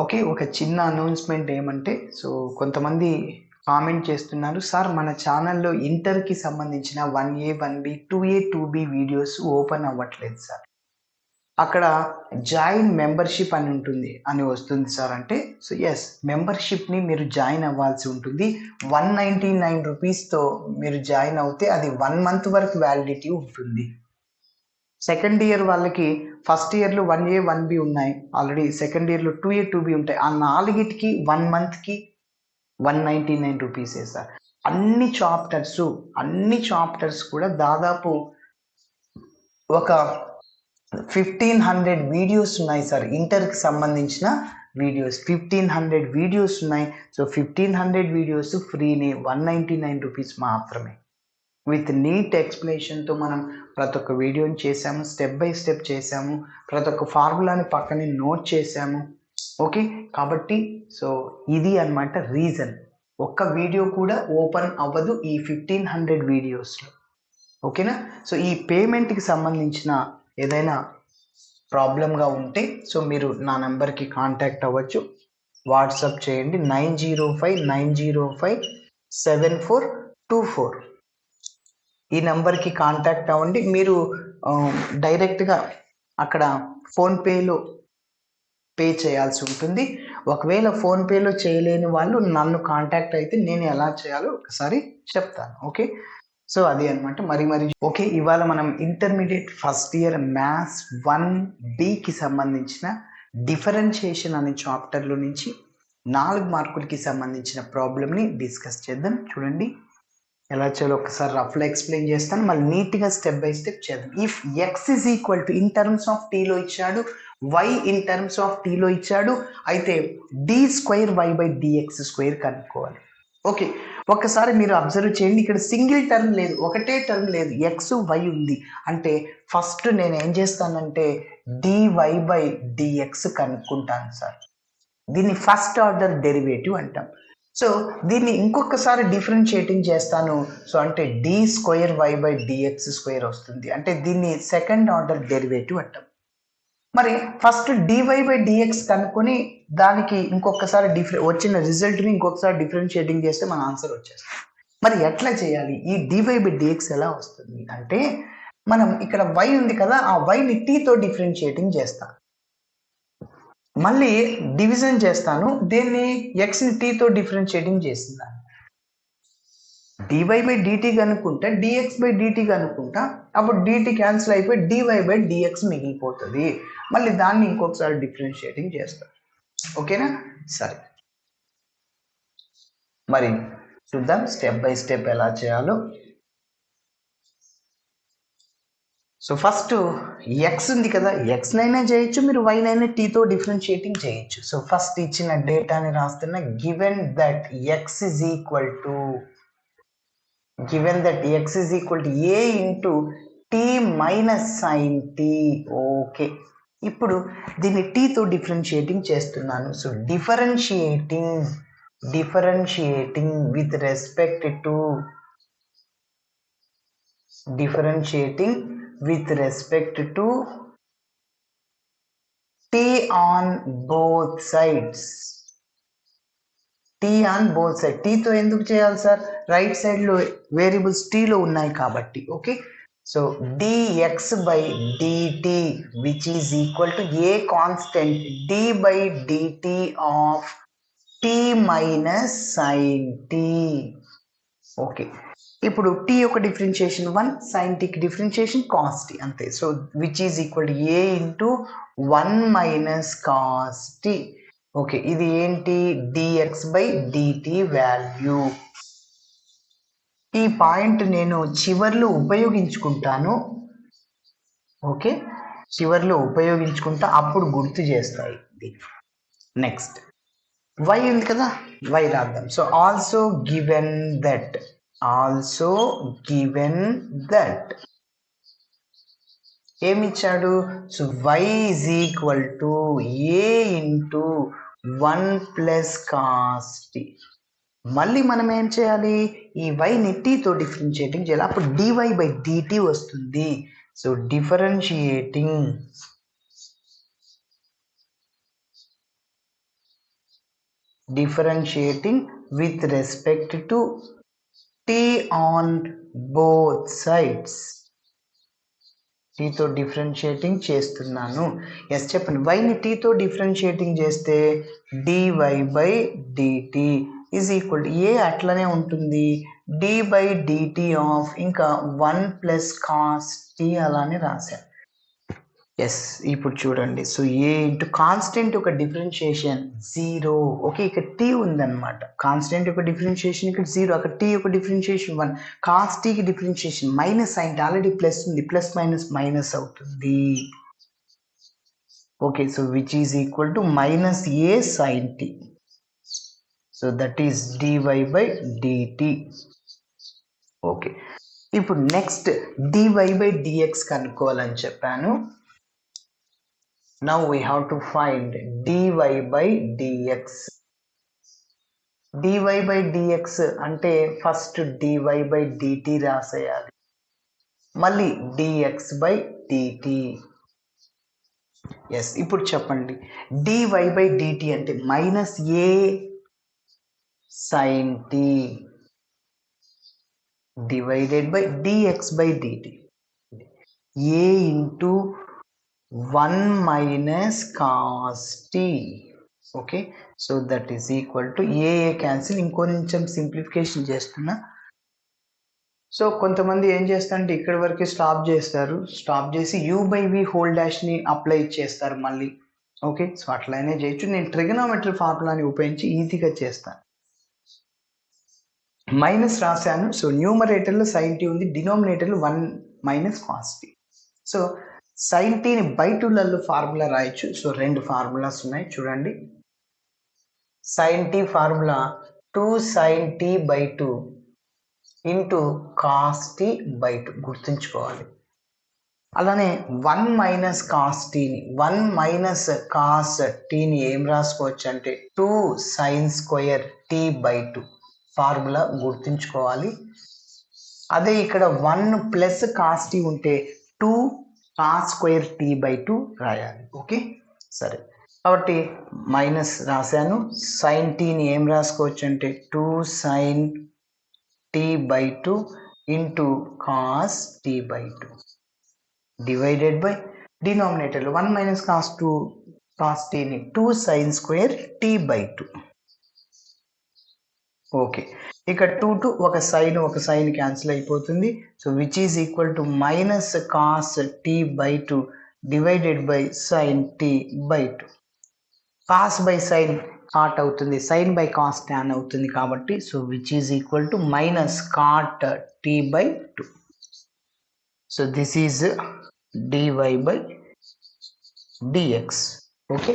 Okay. ఒక చిన్న announcement ఏమంటే, కొంతమంది కామెంట్ చేస్తున్నారు. సార్ మన ఛానెల్‌లో ఇంటర్‌కి సంబంధించిన 1A, 1B, 2A, 2B videos open అవ్వట్లేదు సార్. అక్కడ జాయిన్ మెంబర్‌షిప్ అని ఉంటుంది అని వస్తుంది సార్ అంటే, యెస్, మెంబర్‌షిప్‌ని మీరు జాయిన్ అవ్వాల్సి ఉంటుంది. ₹199 మీరు జాయిన్ అవుతే అది 1 మంత్ వరకు వ్యాలిడిటీ ఉంటుంది. సెకండ్ ఇయర్ వాళ్ళకి ఫస్ట్ ఇయర్‌లో 1A, 1B ఉన్నాయి. ఆల్రెడీ సెకండ్ ఇయర్‌లో 2A, 2B ఉంటాయి. ఆ నాలుగిటికి 1 మంత్‌కి ₹199 సార్. అన్ని చాప్టర్స్ కూడా దాదాపు ఒక 1500 వీడియోస్ ఉన్నాయి సార్. ఇంటర్‌కి సంబంధించిన వీడియోస్ 1500 వీడియోస్ ఉన్నాయి. 1500 వీడియోస్ ఫ్రీనే, ₹199 మాత్రమే. విత్ నీట్ ఎక్స్‌ప్లనేషన్‌తో మనం ప్రతి ఒక్క వీడియోని చేశాము. స్టెప్ బై స్టెప్ చేశాము. ప్రతి ఒక్క ఫార్ములాని పక్కనే నోట్ చేశాము. ఓకే. కాబట్టి ఇది అన్నమాట రీజన్. ఒక్క వీడియో కూడా ఓపెన్ అవ్వదు ఈ 1500 వీడియోస్‌లో. ఓకేనా? ఈ పేమెంట్‌కి సంబంధించిన ఏదైనా ప్రాబ్లమ్‌గా ఉంటే మీరు నా నంబర్‌కి కాంటాక్ట్ అవ్వచ్చు. వాట్సాప్ చేయండి 9059057424. ఈ నంబర్‌కి కాంటాక్ట్ అవ్వండి. మీరు డైరెక్ట్‌గా అక్కడ ఫోన్‌పేలో పే చేయాల్సి ఉంటుంది. ఒకవేళ ఫోన్‌పేలో చేయలేని వాళ్ళు నన్ను కాంటాక్ట్ అయితే నేను ఎలా చేయాలో ఒకసారి చెప్తాను. ఓకే. అది అన్నమాట. ఓకే. ఇవాళ మనం ఇంటర్మీడియేట్ ఫస్ట్ ఇయర్ మ్యాథ్స్ 1Bకి సంబంధించిన డిఫరెన్షియేషన్ అనే చాప్టర్‌లో నుంచి 4 మార్కులకి సంబంధించిన ప్రాబ్లమ్‌ని డిస్కస్ చేద్దాం. చూడండి ఎలా చేయాలో ఒకసారి రఫ్‌లో ఎక్స్‌ప్లెయిన్ చేస్తాను. మళ్ళీ నీట్‌గా స్టెప్ బై స్టెప్ చేద్దాం. If x is equal to in terms of tలో ఇచ్చాడు, y ఇన్ టర్మ్స్ ఆఫ్ tలో ఇచ్చాడు, అయితే d²y/dx² కనుక్కోవాలి. ఓకే. ఒక్కసారి మీరు అబ్జర్వ్ చేయండి. ఇక్కడ సింగిల్ టర్మ్ లేదు, ఒకటే టర్మ్ లేదు, x, y ఉంది. అంటే ఫస్ట్ నేను ఏం చేస్తానంటే dy/dx కనుక్కుంటాను సార్. దీన్ని ఫస్ట్ ఆర్డర్ డెరివేటివ్ అంటాం. దీన్ని ఇంకొకసారి డిఫరెన్షియేటింగ్ చేస్తాను. అంటే d²y/dx² వస్తుంది. అంటే దీన్ని సెకండ్ ఆర్డర్ డెరివేటివ్ అంటాం. మరి ఫస్ట్ dy/dx కనుక్కొని దానికి ఇంకొకసారి వచ్చిన రిజల్ట్ని ఇంకొకసారి డిఫరెన్షియేటింగ్ చేస్తే మన ఆన్సర్ వచ్చేస్తుంది. మరి ఎట్లా చేయాలి? ఈ dy/dx ఎలా వస్తుంది అంటే, మనం ఇక్కడ y ఉంది కదా, ఆ yని tతో డిఫరెన్షియేటింగ్ చేస్తాం. మళ్ళీ డివిజన్ చేస్తాను, దీన్ని xని tతో డిఫరెన్షియేటింగ్ చేస్తున్నాను. dy/dt కనుక్కుంటే dx/dt కనుక్కుంటా, అప్పుడు dt క్యాన్సిల్ అయిపోయి dy/dx మిగిలిపోతుంది. మళ్ళీ దాన్ని ఇంకొకసారి డిఫరెన్షియేటింగ్ చేస్తాను. ఓకేనా? సరే, మరి చూద్దాం స్టెప్ బై స్టెప్ ఎలా చేయాలో. ఫస్ట్ x ఉంది కదా, x నైనా చేయొచ్చు, మీరు y నైనా tతో డిఫరెన్షియేటింగ్ చేయొచ్చు. ఫస్ట్ ఇచ్చిన డేటాని రాస్తున్నా. Given that x is equal to a into t minus sin t. Okay, ఇప్పుడు దీన్ని tతో డిఫరెన్షియేటింగ్ చేస్తున్నాను. Differentiating with respect to t on both sides. tతో ఎందుకు చేయాలి సార్? రైట్ సైడ్ లో వేరియబుల్స్ tలో ఉన్నాయి కాబట్టి. Okay, dx/dt which is equal to a constant d/dt of t minus sin t. Okay, ఇప్పుడు t యొక్క డిఫరెన్షియేషన్ 1, sin t కి differentiation cos t అంతే. which is equal to a into 1 minus cos t. Okay, ఇది ఏంటి? dx/dt value. ఈ point నేను చివర్లో ఉపయోగించుకుంటాను. ఓకే, చివర్లో ఉపయోగించుకుంటా, అప్పుడు గుర్తు చేస్తాయి. నెక్స్ట్ y ఉంది కదా, y రాద్దాం. ఆల్సో గివెన్ దట్ ఏమిచ్చాడు? y is equal to a into 1 plus cos t. మళ్ళీ మనం ఏం చేయాలి? ఈ yని tతో డిఫరెన్షియేటింగ్ చేయాలి, అప్పుడు dy/dt వస్తుంది. Differentiating differentiating with respect to t on both sides. టీతో differentiating చేస్తున్నాను. ఎస్ చెప్పండి. వైని టీతో డిఫరెన్షియేటింగ్ చేస్తే dy/dt ఈజ్ ఈక్వల్ టు ఏ అట్లనే ఉంటుంది, d/dt ఆఫ్ ఇంకా 1 + cos t అలానే రాశాను. ఎస్ ఇప్పుడు చూడండి. సో ఏ ఇంటూ కాన్స్టెంట్ యొక్క డిఫరెన్షియేషన్ 0. ఓకే, ఇక్కడ టీ ఉందన్నమాట. కాన్స్టెంట్ యొక్క డిఫరెన్షియేషన్ ఇక్కడ 0, అక్కడ టీ యొక్క డిఫరెన్షియేషన్ 1. కాస్ టీకి differentiation minus sine already plus ఉంది, ప్లస్ మైనస్ మైనస్ అవుతుంది. Okay, so which is equal to minus a sine t. So that is dy/dt. Okay, ఇప్పుడు నెక్స్ట్ dy/dx కనుక్కోవాలని చెప్పాను. Now we have to find dy/dx. dy/dx అంటే first dy/dt రాసేయాలి, మళ్ళీ dx/dt. Yes ఇప్పుడు చెప్పండి. dy/dt అంటే minus a sine t divided by dx/dt. A into 1 minus cos t. Okay, so that is equal to a cancel. ఇంకొంచెం simplification చేస్తున్నా. సో కొంతమంది ఏం చేస్తారంటే ఇక్కడ వరకే స్టాప్ చేస్తారు, స్టాప్ చేసి u/v హోల్ డాష్ని అప్లై చేస్తారు మళ్ళీ. ఓకే, సో అట్లనే చేయొచ్చు. నేను ట్రిగనోమెట్రీ ఫార్ములాని ఉపయోగించి ఈజీగా చేస్తాను. మైనస్ రాశాను. సో న్యూమరేటర్లో సైన్ టీ ఉంది, డినోమినేటర్లో 1 minus cos t. So sine టీని బై 2లలో ఫార్ములా రాయొచ్చు. సో రెండు ఫార్ములాస్ ఉన్నాయి చూడండి. Sine t formula 2 sin t/2 into cos t/2 గుర్తుంచుకోవాలి. అలానే 1 minus cos tని 1 minus cos tని ఏం రాసుకోవచ్చు అంటే 2 sin² t/2 ఫార్ములా గుర్తుంచుకోవాలి. అదే ఇక్కడ 1 + cos t ఉంటే 2 cos² t/2 రాయాలి. ఓకే, సరే. కాబట్టి మైనస్ రాశాను. సైన్ టీని ఏం రాసుకోవచ్చు అంటే 2 sin t/2 into cos t/2 divided by డినామినేటర్లో 1 minus cos tని 2 sin² t/2. ఓకే, ఇక్కడ 2 ఒక సైన్ క్యాన్సిల్ అయిపోతుంది. So which is equal to minus cos t/2 divided by sine t/2. Cos by sine cot అవుతుంది, సైన్ బై కాస్ టాన్ అవుతుంది కాబట్టి so which is equal to minus cot t/2. So this is dy/dx. Okay,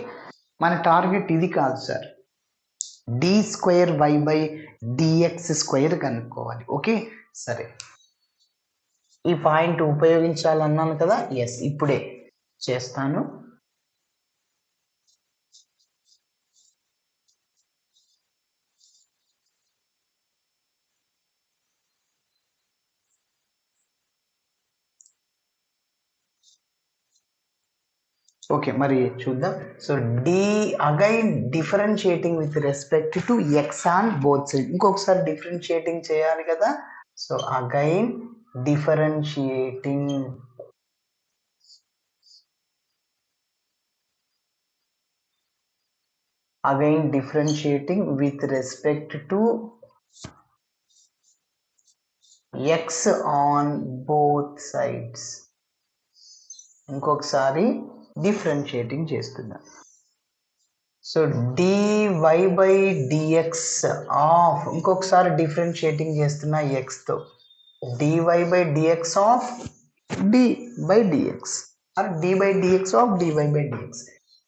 మన target ఇది కాదు sir, d²y/dx² కనుక్కోవాలి. Okay, సరే. ఈ point ఉపయోగించాలన్నాను కదా. ఎస్ ఇప్పుడే చేస్తాను. ఓకే, మరి చూద్దాం. So again differentiating with respect to X on both side. ఇంకొకసారి డిఫరెన్షియేటింగ్ చేయాలి కదా. So again differentiating with respect to X on both sides. ఇంకొకసారి డిఫరెన్షియేటింగ్ చేస్తున్నా. సో dy/dx ఆఫ్, ఇంకొకసారి డిఫరెన్షియేటింగ్ చేస్తున్నా ఎక్స్తో, dy/dx of d/dx are d/dx of dy/dx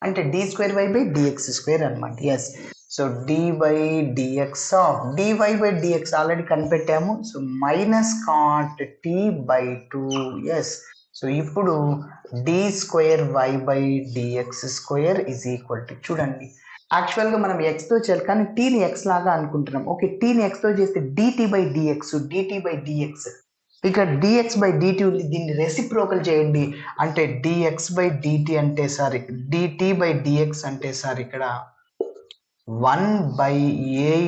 అంటే d²y/dx² అనమాట. Yes, so d/dx of dy/dx already కనిపెట్టాము. So minus cot t/2. Yes, so ఇప్పుడు d²y/dx² is equal to, చూడండి యాక్చువల్గా మనం ఎక్స్తో చేయాలి కానీ టీని ఎక్స్ లాగా అనుకుంటున్నాం. ఓకే, టీని ఎక్స్తో చేస్తే dt/dx dt/dx, ఇక్కడ dx/dt ఉంది, దీన్ని రెసిప్రోకల్ చేయండి అంటే dx/dt అంటే సారీ dt/dx అంటే సార్ ఇక్కడ 1/a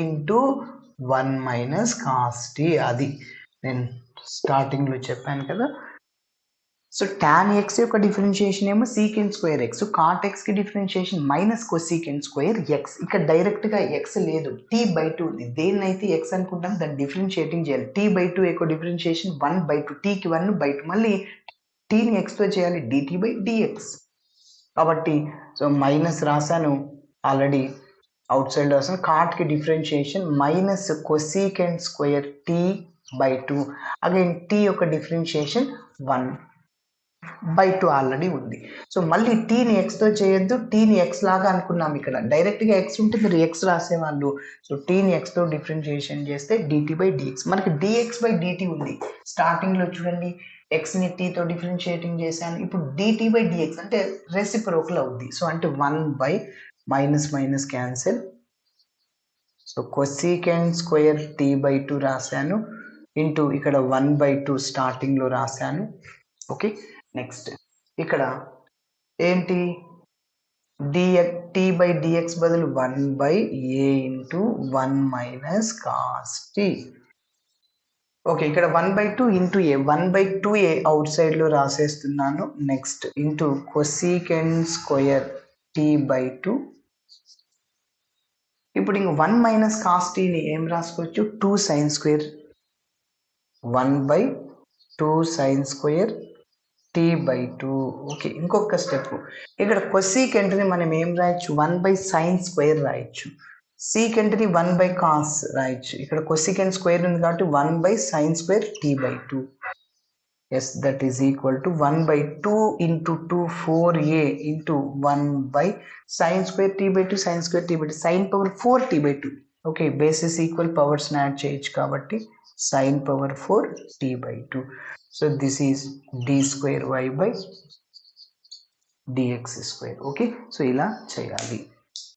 into 1 minus cos tea. అది నేను స్టార్టింగ్లో చెప్పాను కదా. సో tan x యొక్క డిఫరెన్షియేషన్ ఏమో సీకెంట్ స్క్వేర్ ఎక్స్, కాట్ ఎక్స్కి differentiation minus cosecant square x. ఇక్కడ డైరెక్ట్గా ఎక్స్ లేదు, t/2 ఉంది. దేన్నైతే ఎక్స్ అనుకుంటాం దాన్ని డిఫరెన్షియేటింగ్ చేయాలి. t/2 యొక్క డిఫరెన్షియేషన్ 1/2, టీకి 1/2, మళ్ళీ టీని ఎక్స్తో చేయాలి, dt/dx. కాబట్టి సో మైనస్ రాశాను ఆల్రెడీ, అవుట్ సైడ్ రాసాను. కాట్కి differentiation minus cosecant square t/2, again t యొక్క డిఫరెన్షియేషన్ 1/2 ఆల్రెడీ ఉంది. సో మళ్ళీ టీని ఎక్స్తో చేయొద్దు, టీని ఎక్స్ లాగా అనుకున్నాం. ఇక్కడ డైరెక్ట్గా ఎక్స్ ఉంటే మీరు ఎక్స్ రాసేవాళ్ళు. సో టీని ఎక్స్తో డిఫరెన్షియేషన్ చేస్తే dt/dx. మనకి dx/dt ఉంది. స్టార్టింగ్లో చూడండి, ఎక్స్ని టీతో డిఫరెన్షియేటింగ్ చేశాను. ఇప్పుడు dt/dx అంటే రెసిప్రోకల్ అవుద్ది. సో అంటే 1 minus minus cancel. So cosecant square t/2 రాశాను, ఇంటూ ఇక్కడ 1/2 స్టార్టింగ్లో రాశాను. ఓకే, నెక్స్ట్ ఇక్కడ ఏంటి, t/dx బదులు 1/a into 1 minus cos t. Okay, ఇక్కడ 1/2 ఇంటూ ఏ, 1/2a అవుట్ సైడ్లో రాసేస్తున్నాను. Next into cosecant square t/2. ఇప్పుడు ఇంక 1 మైనస్ కాస్ టీని ఏం రాసుకోవచ్చు, 2 sine square, 1/2 sine square t/2. Okay, ఇంకొక స్టెప్, ఇక్కడ కొసీకెంట్ని మనం ఏం రాయొచ్చు, 1/sin స్క్వేర్ రాయొచ్చు. సీకెంట్ని 1/cos రాయొచ్చు. ఇక్కడ కొసీకెంట్ స్క్వేర్ ఉంది కాబట్టి 1/sin square t/2. Yes, that is equal to 1/2 into 2 4a into 1/sin square t/2, sin square t/2, sin power 4 t/2. Okay, bases equal, powers add చేయొచ్చు కాబట్టి sin power 4 t/2. So this is d² y/dx². Okay, so ఇలా చేయాలి.